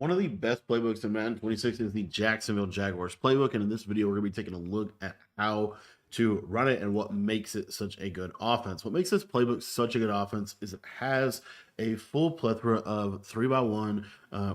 One of the best playbooks in Madden 26 is the Jacksonville Jaguars playbook. And in this video, we're going to be taking a look at how to run it and what makes it such a good offense. What makes this playbook such a good offense is it has a full plethora of 3x1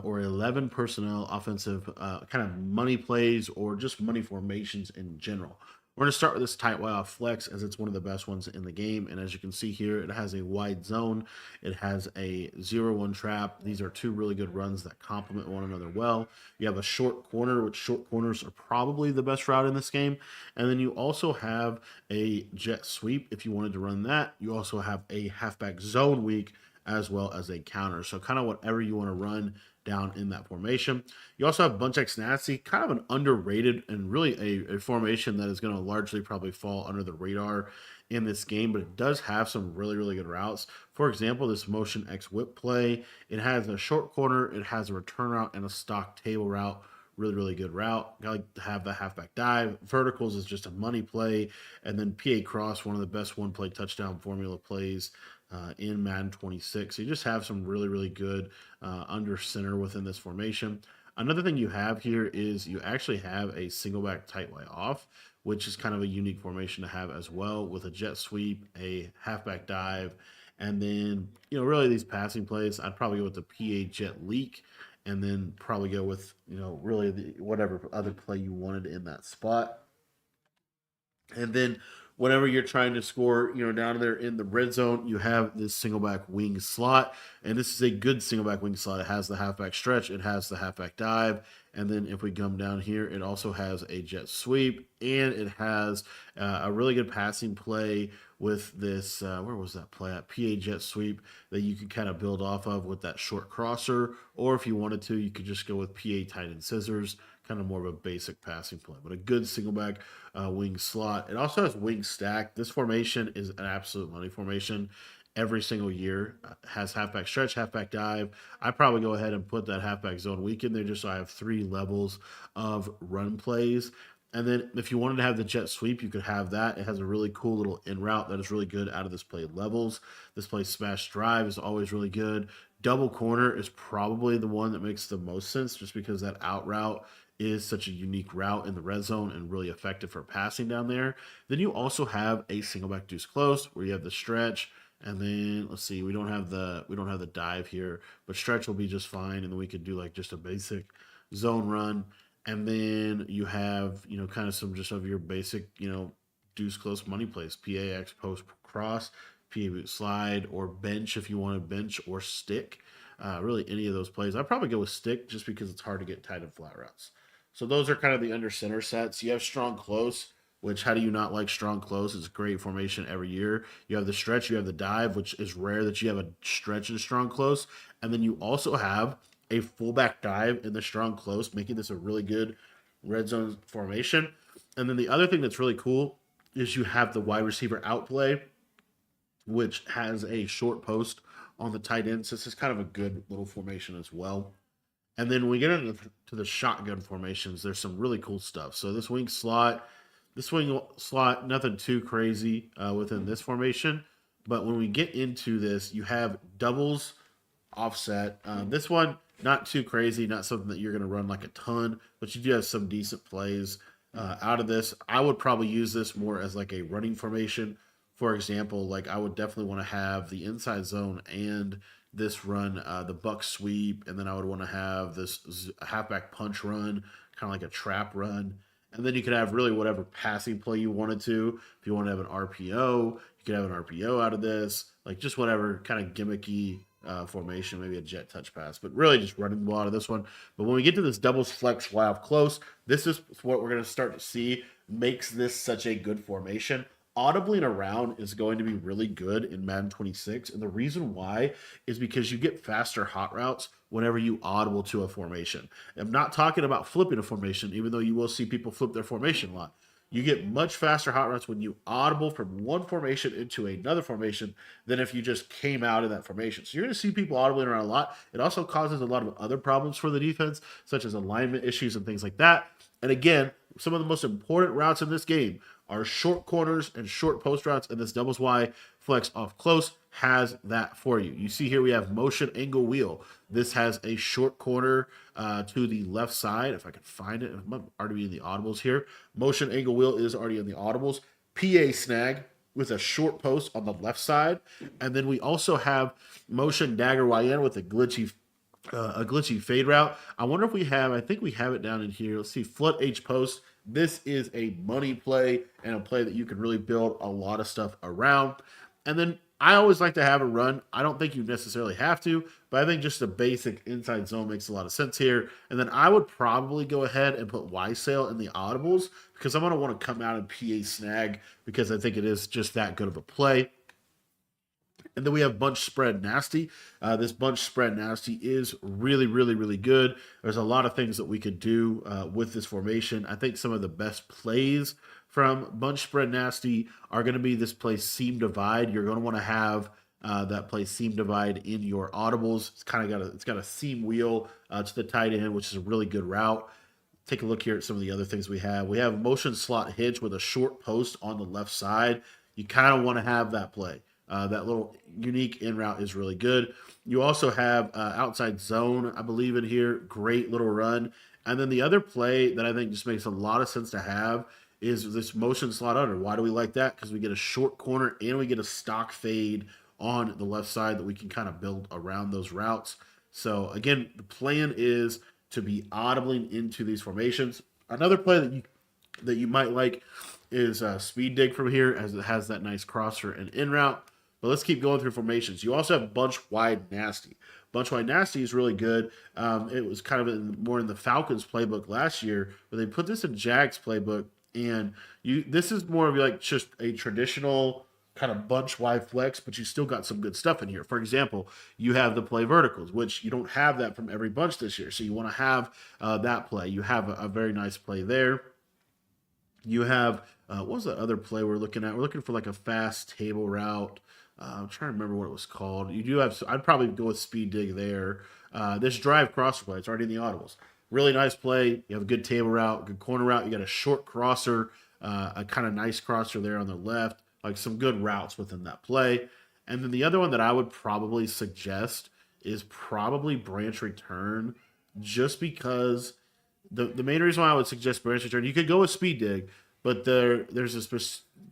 or 11 personnel offensive kind of money plays or just money formations in general. We're going to start with this tight wide off flex as it's one of the best ones in the game. And as you can see here, it has a wide zone. It has a 0-1 trap. These are two really good runs that complement one another well. You have a short corner, which short corners are probably the best route in this game. And then you also have a jet sweep if you wanted to run that. You also have a halfback zone weak as well as a counter. So kind of whatever you want to run down in that formation. You also have Bunch X Nasty, kind of an underrated and really a formation that is going to largely probably fall under the radar in this game, but it does have some really, really good routes. For example, this Motion X Whip play, it has a short corner, it has a return route, and a stock table route. Really, really good route. I like to have the halfback dive. Verticals is just a money play. And then PA Cross, one of the best one-play touchdown formula plays in Madden 26. So you just have some really, really good under center within this formation. Another thing you have here is you actually have a single back tight way off, which is kind of a unique formation to have as well, with a jet sweep, a halfback dive, and then, really these passing plays, I'd probably go with the PA jet leak, and then probably go with, really whatever other play you wanted in that spot. And then whenever you're trying to score, down there in the red zone, you have this single back wing slot. And this is a good single back wing slot. It has the halfback stretch, it has the halfback dive. And then if we come down here, it also has a jet sweep, and it has a really good passing play with this, where was that play at? PA jet sweep that you can kind of build off of with that short crosser. Or if you wanted to, you could just go with PA tight end scissors, kind of more of a basic passing play, but a good single back wing slot. It also has wing stack. This formation is an absolute money formation. Every single year has halfback stretch, halfback dive. I probably go ahead and put that halfback zone weak in there just so I have 3 levels of run plays. And then if you wanted to have the jet sweep, you could have that. It has a really cool little in route that is really good out of this play levels. This play smash drive is always really good. Double corner is probably the one that makes the most sense just because that out route is such a unique route in the red zone and really effective for passing down there. Then you also have a single back deuce close where you have the stretch. And then let's see, we don't have the dive here, but stretch will be just fine. And then we could do like just a basic zone run. And then you have, kind of some just of your basic, deuce close money plays, PAX post cross, PA boot slide, or bench if you want to bench, or stick. Really any of those plays. I'd probably go with stick just because it's hard to get tight and flat routes. So those are kind of the under center sets. You have strong close, which how do you not like strong close? It's a great formation every year. You have the stretch, you have the dive, which is rare that you have a stretch and strong close. And then you also have a fullback dive in the strong close, making this a really good red zone formation. And then the other thing that's really cool is you have the wide receiver outplay, which has a short post on the tight end. So this is kind of a good little formation as well. And then when we get into the shotgun formations, there's some really cool stuff. So this wing slot, nothing too crazy within this formation. But when we get into this, you have doubles offset. This one, not too crazy, not something that you're going to run like a ton, but you do have some decent plays out of this. I would probably use this more as like a running formation. For example, like I would definitely want to have the inside zone and this run, the buck sweep, and then I would want to have this halfback punch run, kind of like a trap run. And then you could have really whatever passing play you wanted to. If you want to have an RPO, you could have an RPO out of this, like just whatever kind of gimmicky formation, maybe a jet touch pass, but really just running the ball out of this one. But when we get to this doubles flex while close, this is what we're going to start to see makes this such a good formation. Audibling around is going to be really good in Madden 26. And the reason why is because you get faster hot routes whenever you audible to a formation. I'm not talking about flipping a formation, even though you will see people flip their formation a lot. You get much faster hot routes when you audible from one formation into another formation than if you just came out of that formation. So you're going to see people audibling around a lot. It also causes a lot of other problems for the defense, such as alignment issues and things like that. And again, some of the most important routes in this game are short corners and short post routes, and this doubles Y flex off close has that for you. You see here we have motion angle wheel. This has a short corner to the left side. If I can find it, it might already be in the audibles here. Motion angle wheel is already in the audibles. PA snag with a short post on the left side. And then we also have motion dagger YN with a glitchy fade route. I wonder if we have, I think we have it down in here. Let's see, flood H post. This is a money play and a play that you can really build a lot of stuff around. And then I always like to have a run. I don't think you necessarily have to, but I think just the basic inside zone makes a lot of sense here. And then I would probably go ahead and put Y sail in the audibles because I'm going to want to come out and PA snag because I think it is just that good of a play. And then we have bunch spread nasty. This bunch spread nasty is really, really, really good. There's a lot of things that we could do with this formation. I think some of the best plays from bunch spread nasty are going to be this play seam divide. You're going to want to have that play seam divide in your audibles. It's got a seam wheel to the tight end, which is a really good route. Take a look here at some of the other things we have. We have motion slot hitch with a short post on the left side. You kind of want to have that play. That little unique in route is really good. You also have outside zone, I believe, in here. Great little run. And then the other play that I think just makes a lot of sense to have is this motion slot under. Why do we like that? Because we get a short corner and we get a stock fade on the left side that we can kind of build around those routes. So again, the plan is to be audibling into these formations. Another play that you might like is speed dig from here, as it has that nice crosser and in route. But let's keep going through formations. You also have bunch wide nasty. Bunch wide nasty is really good. It was kind of more in the Falcons playbook last year, but they put this in Jags playbook, and this is more of like just a traditional kind of bunch wide flex, but you still got some good stuff in here. For example, you have the play verticals, which you don't have that from every bunch this year, so you want to have that play. You have a very nice play there. You have what was the other play we're looking at? We're looking for like a fast table route. I'm trying to remember what it was called. You do have, I'd probably go with speed dig there. This drive crosser play, it's already in the audibles. Really nice play. You have a good table route, good corner route. You got a short crosser, a kind of nice crosser there on the left, like some good routes within that play. And then the other one that I would probably suggest is probably branch return, just because the main reason why I would suggest branch return, you could go with speed dig, but there's a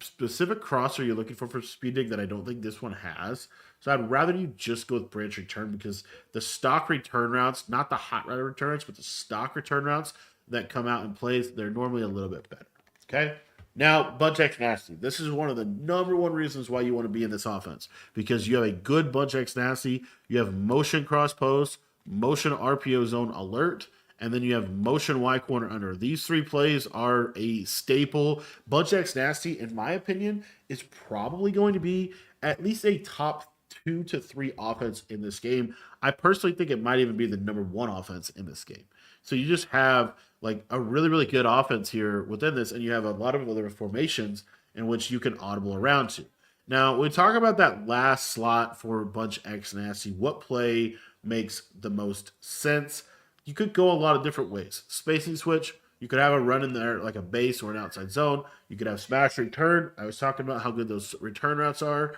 specific crosser you're looking for speed dig that I don't think this one has. So I'd rather you just go with branch return, because the stock return routes, not the hot route returns, but the stock return routes that come out in plays, they're normally a little bit better. Okay. Now, bunch X nasty. This is one of the number one reasons why you want to be in this offense, because you have a good bunch X nasty. You have motion cross post, motion RPO zone alert, and then you have motion Y corner under. These three plays are a staple. Bunch X nasty, in my opinion, is probably going to be at least a top 2 to 3 offense in this game. I personally think it might even be the number 1 offense in this game. So you just have like a really, really good offense here within this, and you have a lot of other formations in which you can audible around to. Now, when we talk about that last slot for bunch X nasty, what play makes the most sense? You could go a lot of different ways. Spacing switch, you could have a run in there like a base or an outside zone. You could have smash return. I was talking about how good those return routes are.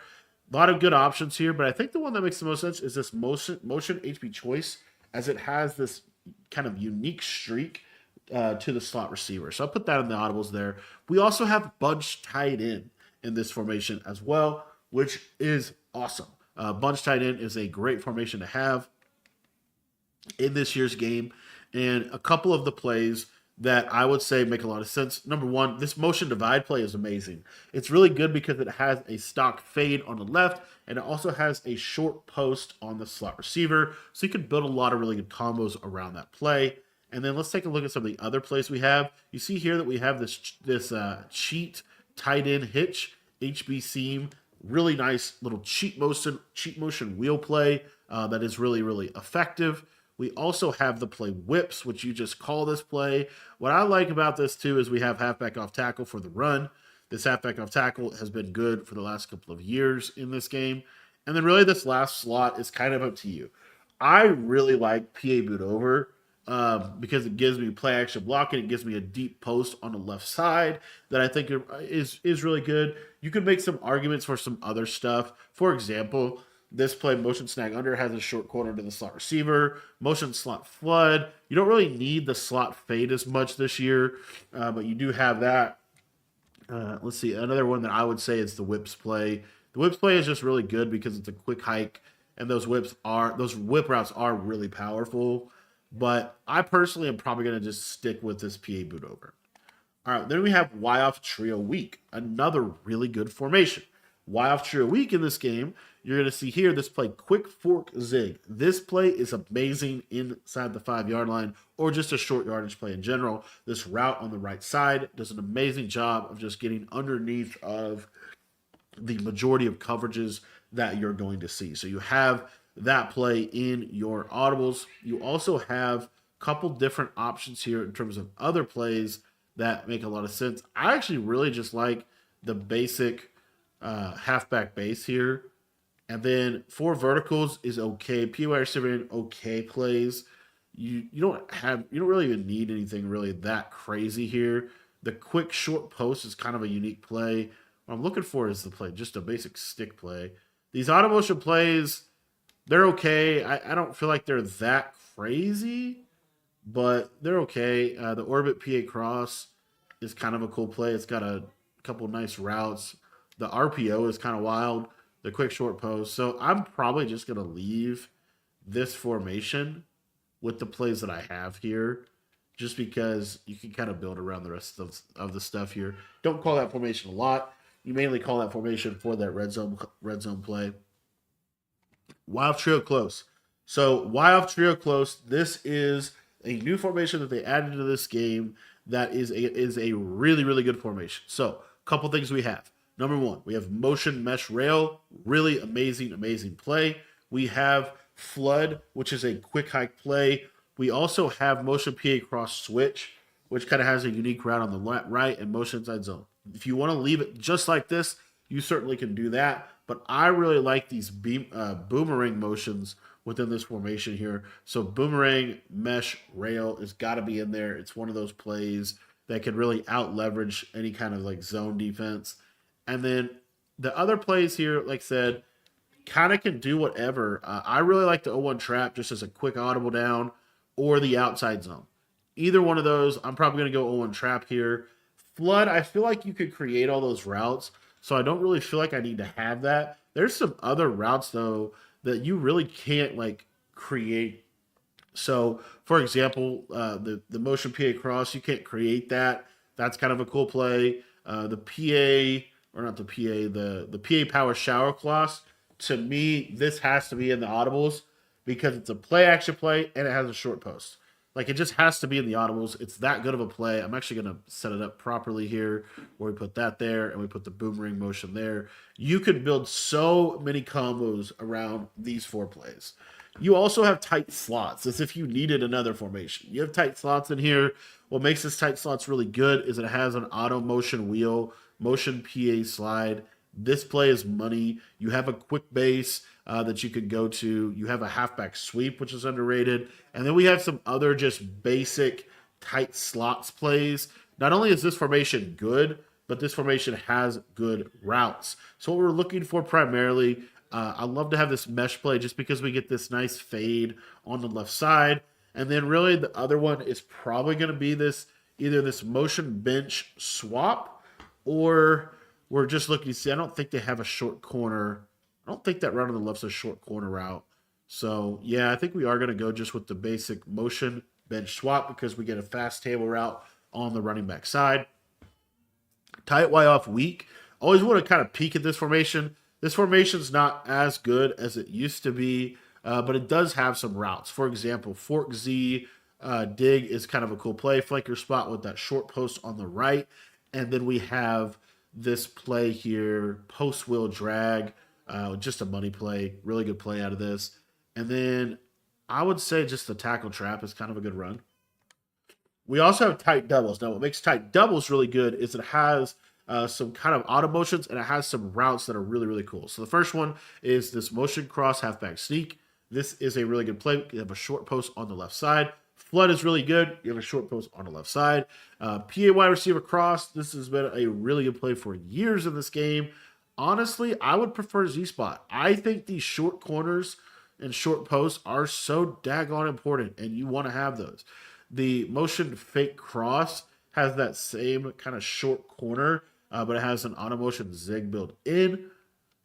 A lot of good options here, but I think the one that makes the most sense is this motion HB choice, as it has this kind of unique streak to the slot receiver. So I'll put that in the audibles there. We also have bunch tight end in this formation as well, which is awesome. Bunch tight end is a great formation to have in this year's game. And a couple of the plays that I would say make a lot of sense. Number one, this motion divide play is amazing. It's really good because it has a stock fade on the left, and it also has a short post on the slot receiver. So you can build a lot of really good combos around that play. And then let's take a look at some of the other plays we have. You see here that we have this cheat tight end hitch, HB seam, really nice little cheat motion wheel play that is really, really effective. We also have the play whips, which you just call this play. What I like about this too is we have halfback off tackle for the run. This halfback off tackle has been good for the last couple of years in this game. And then really this last slot is kind of up to you. I really like PA boot over because it gives me play action blocking. It gives me a deep post on the left side that I think is really good. You could make some arguments for some other stuff. For example, this play motion snag under has a short corner to the slot receiver. Motion slot flood. You don't really need the slot fade as much this year, but you do have that. Let's see. Another one that I would say is the whips play. The whips play is just really good because it's a quick hike, and those whip routes are really powerful. But I personally am probably going to just stick with this PA boot over. All right, then we have Y off trio weak, another really good formation. Y off trio weak in this game, you're going to see here this play quick fork zig. This play is amazing inside the 5-yard line or just a short yardage play in general. This route on the right side does an amazing job of just getting underneath of the majority of coverages that you're going to see. So you have that play in your audibles. You also have a couple different options here in terms of other plays that make a lot of sense. I actually really just like the basic halfback base here. And then 4 verticals is okay. PY receiver okay plays. You don't really even need anything really that crazy here. The quick short post is kind of a unique play. What I'm looking for is the play, just a basic stick play. These auto motion plays, they're okay. I don't feel like they're that crazy, but they're okay. The orbit PA cross is kind of a cool play. It's got a couple nice routes. The RPO is kind of wild. The quick short post. So I'm probably just going to leave this formation with the plays that I have here, just because you can kind of build around the rest of the stuff here. Don't call that formation a lot. You mainly call that formation for that red zone play. Y off trio close. So Y off trio close. This is a new formation that they added to this game that is a really, really good formation. So a couple things we have. Number 1, we have motion mesh rail. Really amazing, amazing play. We have flood, which is a quick hike play. We also have motion PA cross switch, which kind of has a unique route on the right and motion inside zone. If you want to leave it just like this, you certainly can do that. But I really like these boomerang motions within this formation here. So boomerang mesh rail has got to be in there. It's one of those plays that can really out leverage any kind of like zone defense. And then the other plays here, like I said, kind of can do whatever. I really like the 0-1 trap just as a quick audible down or the outside zone. Either one of those, I'm probably going to go 0-1 trap here. Flood, I feel like you could create all those routes, so I don't really feel like I need to have that. There's some other routes, though, that you really can't, like, create. So, for example, the motion PA cross, you can't create that. That's kind of a cool play. The PA... or not the PA, the PA power shower class. To me, this has to be in the audibles because it's a play action play and it has a short post. Like, it just has to be in the audibles. It's that good of a play. I'm actually going to set it up properly here where we put that there and we put the boomerang motion there. You could build so many combos around these 4 plays. You also have tight slots, as if you needed another formation. You have tight slots in here. What makes this tight slots really good is it has an auto motion wheel, motion PA slide. This play is money. You have a quick base that you could go to. You have a halfback sweep, which is underrated. And then we have some other just basic tight slots plays. Not only is this formation good, but this formation has good routes. So what we're looking for primarily, I love to have this mesh play just because we get this nice fade on the left side. And then really the other one is probably going to be this, either this motion bench swap, or we're just looking to see. I don't think they have a short corner. I don't think that route on the left's a short corner route. So, yeah, I think we are going to go just with the basic motion bench swap because we get a fast table route on the running back side. Tight Y off weak. Always want to kind of peek at this formation. This formation's not as good as it used to be, but it does have some routes. For example, Fork Z dig is kind of a cool play. Flanker spot with that short post on the right. And then we have this play here, post wheel drag, just a money play, really good play out of this. And then I would say just the tackle trap is kind of a good run. We also have tight doubles. Now, what makes tight doubles really good is it has some kind of auto motions and it has some routes that are really, really cool. So the first one is this motion cross halfback sneak. This is a really good play. You have a short post on the left side. Flood is really good. You have a short post on the left side. PA wide receiver cross. This has been a really good play for years in this game. Honestly, I would prefer Z-Spot. I think these short corners and short posts are so daggone important, and you want to have those. The motion fake cross has that same kind of short corner, but it has an auto motion zig built in.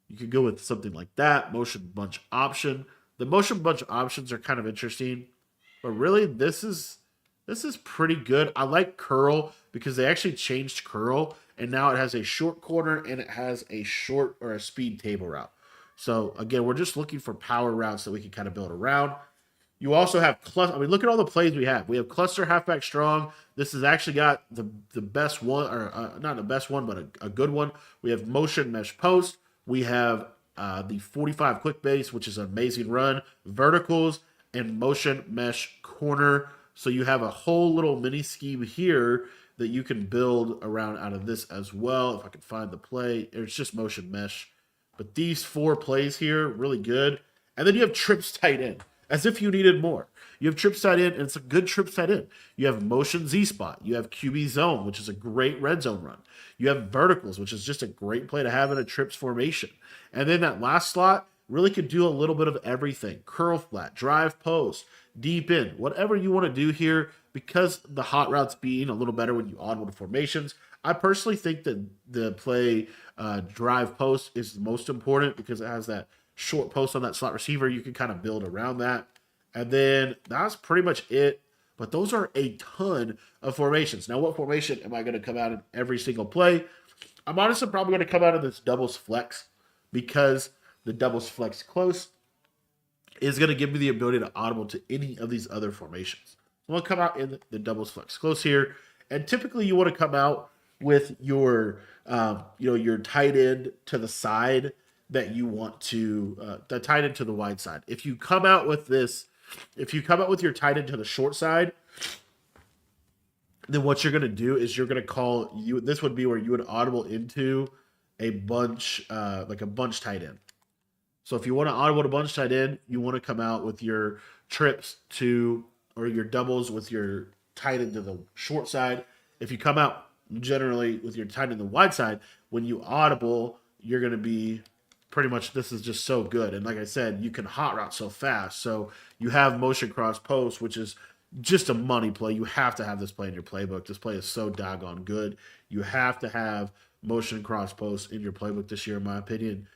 You could go with something like that. Motion bunch option. The motion bunch options are kind of interesting, but really this is pretty good. I like curl because they actually changed curl, and now it has a short corner and it has a short or a speed table route. So again, we're just looking for power routes that we can kind of build around. You also have cluster. I mean, look at all the plays we have. We have cluster halfback strong. This has actually got the best one, or not the best one, but a good one. We have motion mesh post. We have the 45 quick base, which is an amazing run, verticals, and motion mesh corner. So you have a whole little mini scheme here that you can build around out of this as well. If I can find the play, it's just motion mesh. But these 4 plays here, really good. And then you have trips tight end, as if you needed more. You have trips tight end, and it's a good trips tight end. You have motion Z spot. You have QB zone, which is a great red zone run. You have verticals, which is just a great play to have in a trips formation. And then that last slot really could do a little bit of everything. Curl flat, drive post, deep in, whatever you want to do here, because the hot routes being a little better when you audible to formations. I personally think that the play drive post is the most important because it has that short post on that slot receiver. You can kind of build around that. And then that's pretty much it. But those are a ton of formations. Now, what formation am I going to come out in every single play? I'm honestly probably going to come out of this doubles flex because the doubles flex close is going to give me the ability to audible to any of these other formations. So I'll come out in the doubles flex close here. And typically you want to come out with your, your tight end to the side that you want to, the tight end to the wide side. If you come out with this, if you come out with your tight end to the short side, then what you're going to do is you're going to call you, this would be where you would audible into a bunch, like a bunch tight end. So if you want to audible to bunch tight end, you want to come out with your trips to, or your doubles with your tight end to the short side. If you come out generally with your tight end to the wide side, when you audible, you're going to be pretty much, this is just so good. And like I said, you can hot route so fast. So you have motion cross post, which is just a money play. You have to have this play in your playbook. This play is so doggone good. You have to have motion cross post in your playbook this year, in my opinion.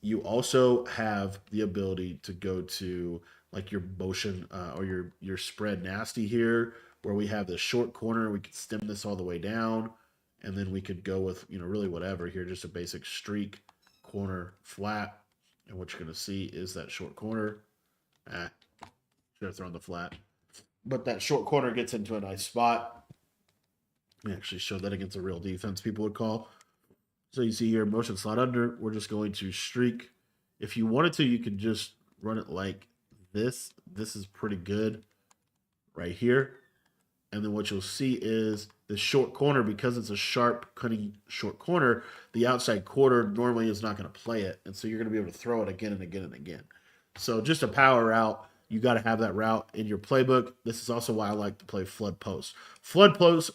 You also have the ability to go to like your motion or your spread nasty here, where we have the short corner. We could stem this all the way down, and then we could go with, really whatever here, just a basic streak, corner, flat. And what you're going to see is that short corner. Should have thrown the flat. But that short corner gets into a nice spot. We actually showed that against a real defense, people would call. So you see here, motion slot under. We're just going to streak. If you wanted to, you could just run it like this. This is pretty good right here. And then what you'll see is the short corner, because it's a sharp, cutting short corner, the outside quarter normally is not going to play it. And so you're going to be able to throw it again and again and again. So just a power route. You got to have that route in your playbook. This is also why I like to play flood post. Flood post,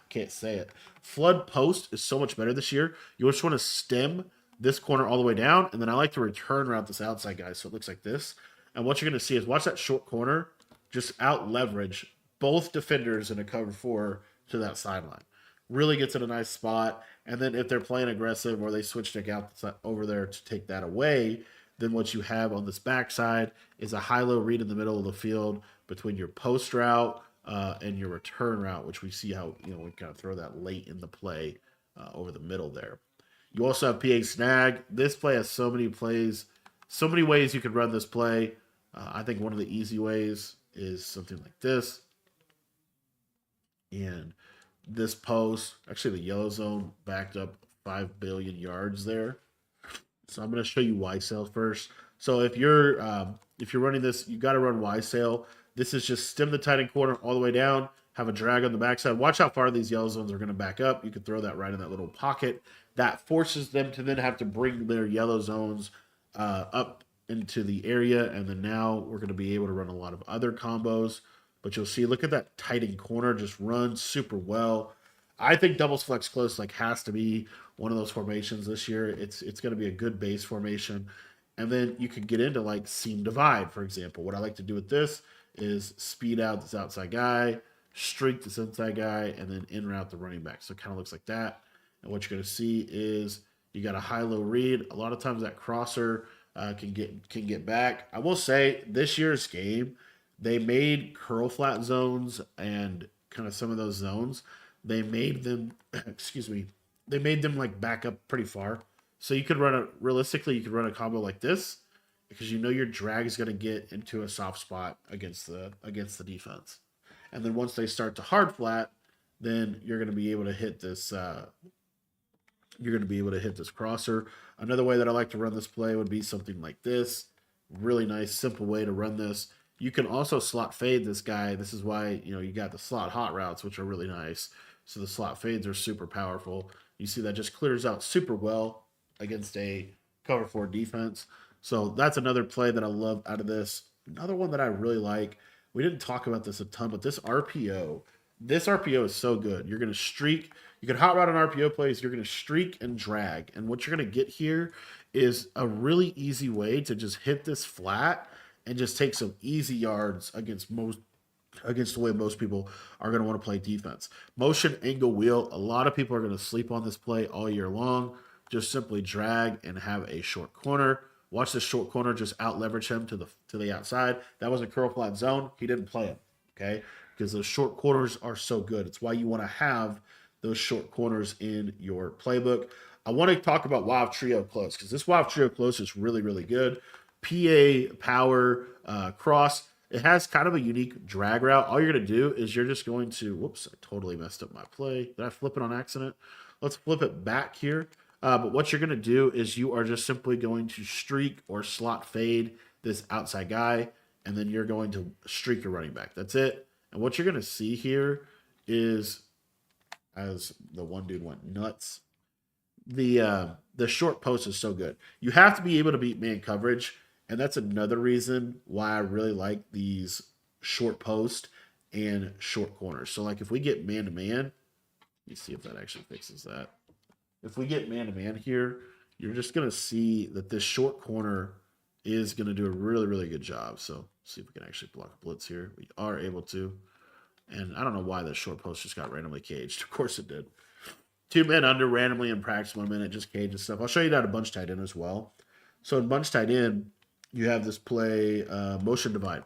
can't say it. Flood post is so much better this year. You just want to stem this corner all the way down, and then I like to return route this outside guy, so it looks like this. And what you're going to see is watch that short corner just out leverage both defenders in a cover 4 to that sideline. Really gets in a nice spot. And then if they're playing aggressive or they switch Nick out over there to take that away, then what you have on this backside is a high-low read in the middle of the field between your post route and your return route, which we see how, we kind of throw that late in the play over the middle there. You also have PA snag. This play has so many plays, so many ways you could run this play. I think one of the easy ways is something like this. And this post, actually the yellow zone backed up 5 billion yards there. So I'm going to show you Y sail first. So if you're running this, you got to run Y sail. This is just stem the tight end corner all the way down, have a drag on the backside. Watch how far these yellow zones are going to back up. You can throw that right in that little pocket. That forces them to then have to bring their yellow zones up into the area. And then now we're going to be able to run a lot of other combos. But you'll see, look at that tight end corner, just runs super well. I think doubles flex close like has to be one of those formations this year. It's going to be a good base formation, and then you could get into like seam divide, for example. What I like to do with this is speed out this outside guy, streak this inside guy, and then in route the running back. So it kind of looks like that. And what you're going to see is you got a high-low read. A lot of times that crosser can get back. I will say this year's game, they made curl flat zones and kind of some of those zones. They made them, excuse me, they made them like back up pretty far. So you could run a realistically, you could run a combo like this because you know your drag is going to get into a soft spot against the defense. And then once they start to hard flat, then you're going to be able to hit this. You're going to be able to hit this crosser. Another way that I like to run this play would be something like this. Really nice, simple way to run this. You can also slot fade this guy. This is why you got the slot hot routes, which are really nice. So the slot fades are super powerful. You see that just clears out super well against a cover 4 defense. So that's another play that I love out of this. Another one that I really like. We didn't talk about this a ton, but this RPO. This RPO is so good. You're going to streak. You can hot route on RPO plays. You're going to streak and drag. And what you're going to get here is a really easy way to just hit this flat and just take some easy yards against the way most people are going to want to play defense. Motion angle wheel. A lot of people are going to sleep on this play all year long. Just simply drag and have a short corner. Watch this short corner just out leverage him to the outside. That was a curl flat zone. He didn't play him. Okay, because those short corners are so good. It's why you want to have those short corners in your playbook. I want to talk about Wild Trio close because this Wild Trio close is really, really good. PA power cross. It has kind of a unique drag route. All you're going to do is you're just going to, whoops, I totally messed up my play. Did I flip it on accident? Let's flip it back here. But what you're going to do is you are just simply going to streak or slot fade this outside guy, and then you're going to streak your running back. That's it. And what you're going to see here is, as the one dude went nuts, the short post is so good. You have to be able to beat man coverage, and that's another reason why I really like these short post and short corners. So like if we get man-to-man, let me see if that actually fixes that. If we get man-to-man here, you're just going to see that this short corner is going to do a really, really good job. So see if we can actually block a blitz here. We are able to. And I don't know why that short post just got randomly caged. Of course it did. 2 men under randomly in practice, 1 minute, just cages stuff. I'll show you that a bunch tight end as well. So in bunch tight end, you have this play motion divide.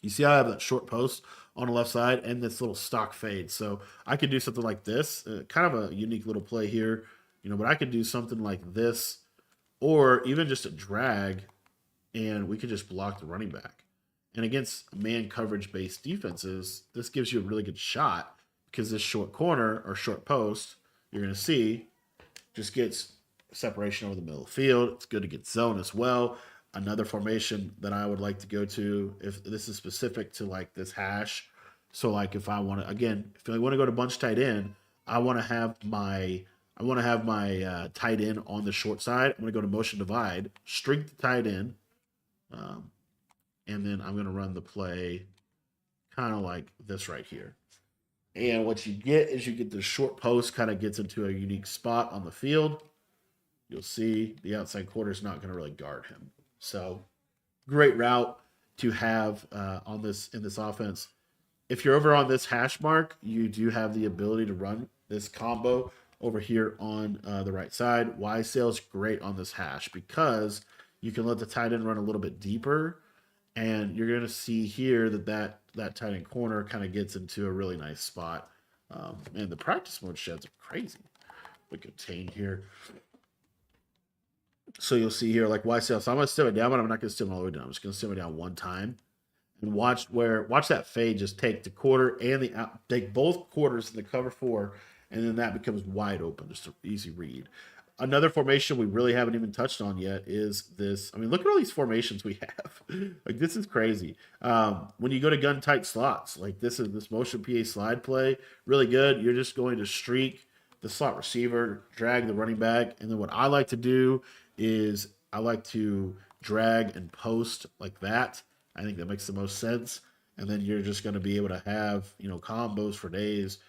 You see how I have that short post on the left side and this little stock fade. So I could do something like this, kind of a unique little play here, but I could do something like this or even just a drag and we could just block the running back. And against man coverage based defenses, this gives you a really good shot because this short corner or short post, you're going to see just gets separation over the middle of the field. It's good to get zone as well. Another formation that I would like to go to, if this is specific to like this hash. So like if I want to, again, if I want to go to bunch tight end, I want to have my tight end on the short side. I'm going to go to motion divide, streak the tight end, and then I'm going to run the play kind of like this right here. And what you get is you get the short post kind of gets into a unique spot on the field. You'll see the outside quarter is not going to really guard him. So great route to have in this offense. If you're over on this hash mark, you do have the ability to run this combo over here on the right side. YSail is great on this hash because you can let the tight end run a little bit deeper, and you're going to see here that tight end corner kind of gets into a really nice spot. And the practice mode sheds are crazy. We contain here. So you'll see here, like YSail. So I'm going to stem it down, but I'm not going to stem it all the way down. I'm just going to stem it down one time. And watch that fade just take the quarter and take both quarters in the cover 4, and then that becomes wide open. Just an easy read. Another formation we really haven't even touched on yet is this. I mean, look at all these formations we have. Like, this is crazy. When you go to gun tight slots, like this motion PA slide play, really good. You're just going to streak the slot receiver, drag the running back, and then what I like to do is I like to drag and post like that. I think that makes the most sense. and then you're just going to be able to have, you know, combos for days.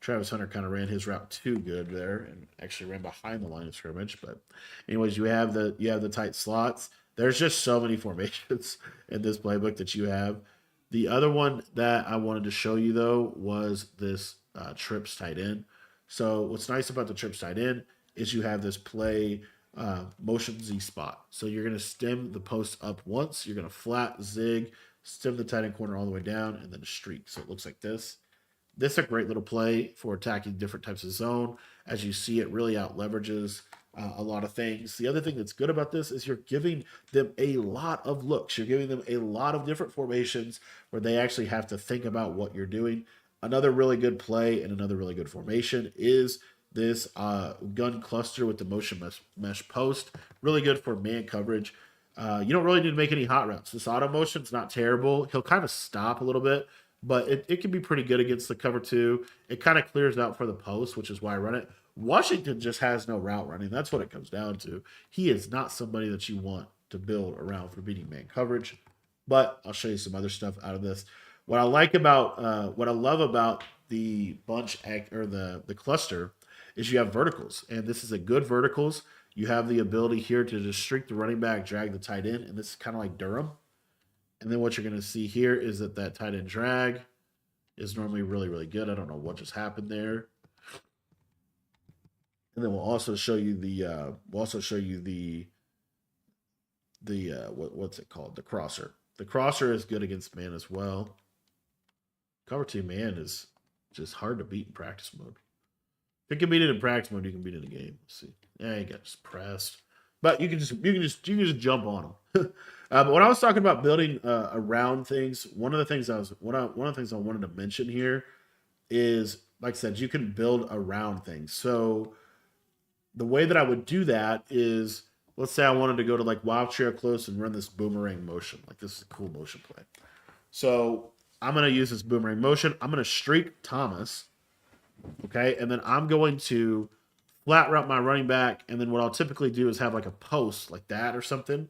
Travis Hunter kind of ran his route too good there and actually ran behind the line of scrimmage. But anyways, you have the tight slots. There's just so many formations in this playbook that you have. The other one that I wanted to show you though was this trips tight end. So what's nice about the trips tight end is you have this play motion Z spot. So you're going to stem the post up once. You're going to flat zig, stem the tight end corner all the way down, and then a streak. So it looks like this. This is a great little play for attacking different types of zone. As you see, it really out leverages a lot of things. The other thing that's good about this is you're giving them a lot of looks. You're giving them a lot of different formations where they actually have to think about what you're doing. Another really good play and another really good formation is this gun cluster with the motion mesh post. Really good for man coverage. You don't really need to make any hot routes. This auto motion's not terrible. He'll kind of stop a little bit, but it can be pretty good against the cover two. It kind of clears out for the post, which is why I run it. Washington just has no route running. That's what it comes down to. He is not somebody that you want to build around for beating man coverage. But I'll show you some other stuff out of this. What I love about the bunch or the cluster is you have verticals, and this is a good verticals. You have the ability here to just streak the running back, drag the tight end, and this is kind of like Durham. And then what you're going to see here is that tight end drag is normally really, really good. I don't know what just happened there. And then we'll also show you the what's it called? The crosser. The crosser is good against man as well. Cover two man is just hard to beat in practice mode. If you can beat it in practice mode, you can beat it in the game. Let's see. Yeah, you got just pressed. But you can just jump on them. But when I was talking about building around things, one of the things I wanted to mention here is, like I said, you can build around things. So the way that I would do that is, let's say I wanted to go to like wild trio close and run this boomerang motion. Like this is a cool motion play. So I'm going to use this boomerang motion. I'm going to streak Thomas. Okay. And then I'm going to flat route my running back. And then what I'll typically do is have like a post like that or something.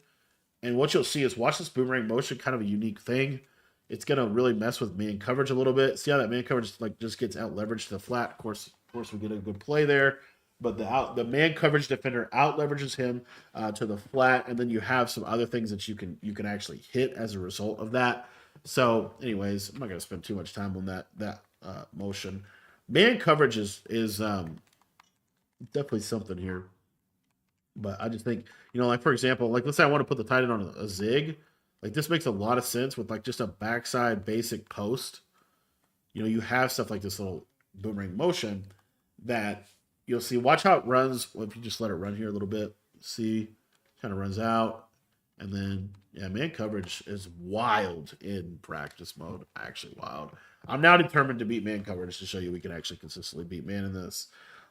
And what you'll see is, watch this boomerang motion, kind of a unique thing. It's going to really mess with man coverage a little bit. See how that man coverage like just gets out leveraged to the flat. Of course, we get a good play there. But the man coverage defender out leverages him to the flat, and then you have some other things that you can actually hit as a result of that. So, anyways, I'm not going to spend too much time on that motion. Man coverage is definitely something here. But I just think, like for example, like let's say I want to put the tight end on a zig. Like this makes a lot of sense with like just a backside basic post. You have stuff like this little boomerang motion that you'll see. Watch how it runs. Well, if you just let it run here a little bit, see, kind of runs out. And then, yeah, man coverage is wild in practice mode. Actually wild. I'm now determined to beat man coverage to show you we can actually consistently beat man in this.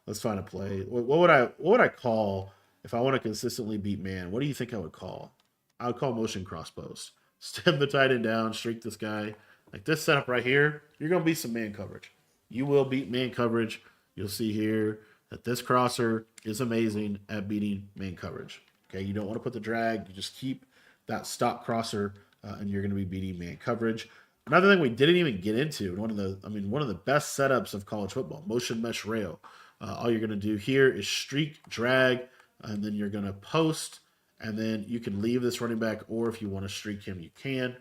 Let's find a play. What would I call if I want to consistently beat man? What do you think I would call? I would call motion cross post. Stem the tight end down, streak this guy. Like this setup right here, you're going to beat some man coverage. You will beat man coverage. You'll see here that this crosser is amazing at beating man coverage. Okay, you don't want to put the drag. You just keep that stop crosser, and you're going to be beating man coverage. Another thing we didn't even get into, one of the best setups of college football, motion mesh rail. All you're going to do here is streak, drag, and then you're going to post, and then you can leave this running back, or if you want to streak him, you can.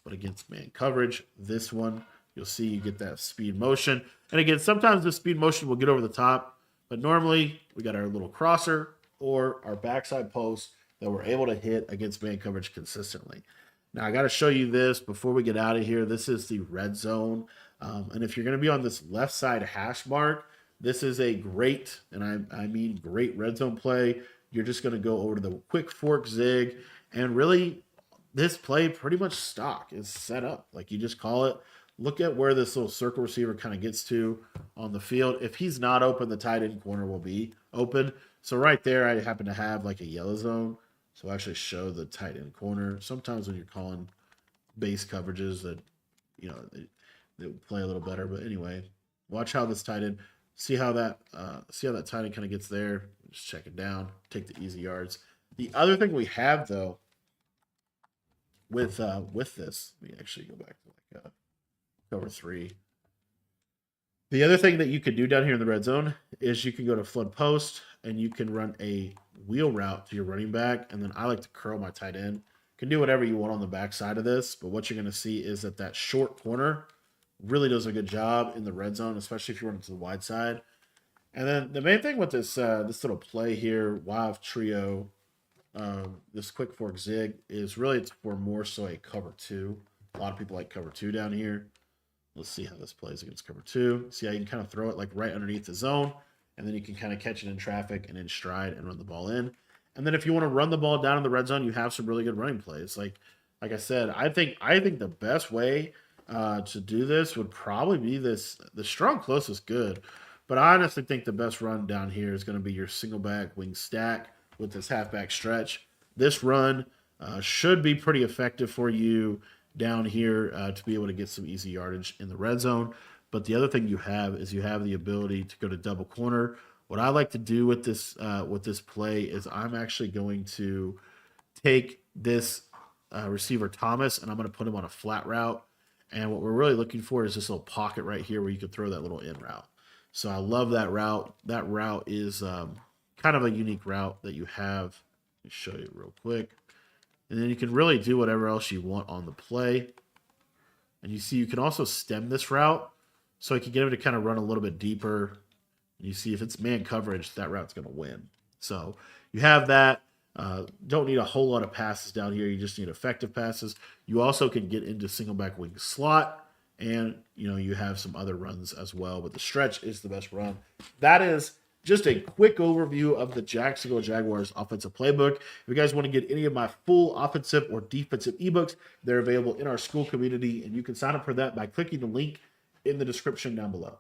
But against man coverage, this one, you'll see you get that speed motion. And again, sometimes the speed motion will get over the top, but normally we got our little crosser or our backside post that we're able to hit against man coverage consistently. Now, I got to show you this before we get out of here. This is the red zone. And if you're going to be on this left side hash mark, this is a great, and I mean great red zone play. You're just going to go over to the quick fork zig, and really this play pretty much stock is set up. Like you just call it. Look at where this little circle receiver kind of gets to on the field. If he's not open, the tight end corner will be open. So right there, I happen to have like a yellow zone. So I actually show the tight end corner. Sometimes when you're calling base coverages that, they play a little better. But anyway, watch how this tight end, see how that tight end kind of gets there. Just check it down, take the easy yards. The other thing we have though, with this, let me actually go back to cover 3. The other thing that you could do down here in the red zone is you can go to flood post and you can run a wheel route to your running back. And then I like to curl my tight end. You can do whatever you want on the back side of this, but what you're going to see is that short corner really does a good job in the red zone, especially if you run to the wide side. And then the main thing with this this little play here, Wild Trio, this quick fork zig, is really it's for more so a cover 2. A lot of people like cover 2 down here. Let's see how this plays against cover 2. See how you can kind of throw it like right underneath the zone, and then you can kind of catch it in traffic and in stride and run the ball in. And then if you want to run the ball down in the red zone, you have some really good running plays. Like I said, I think the best way to do this would probably be this. The strong close is good, but I honestly think the best run down here is going to be your single back wing stack with this halfback stretch. This run should be pretty effective for you down here to be able to get some easy yardage in the red zone. But the other thing you have is you have the ability to go to double corner. What I like to do with this play is I'm actually going to take this receiver Thomas and I'm going to put him on a flat route. And what we're really looking for is this little pocket right here where you can throw that little in route. So I love that route. That route is kind of a unique route that you have. Let me show you real quick. And then you can really do whatever else you want on the play. And you see you can also stem this route. So you can get him to kind of run a little bit deeper. And you see if it's man coverage, that route's going to win. So you have that. Don't need a whole lot of passes down here. You just need effective passes. You also can get into single back wing slot. And, you have some other runs as well. But the stretch is the best run. That is just a quick overview of the Jacksonville Jaguars offensive playbook. If you guys want to get any of my full offensive or defensive ebooks, they're available in our school community, and you can sign up for that by clicking the link in the description down below.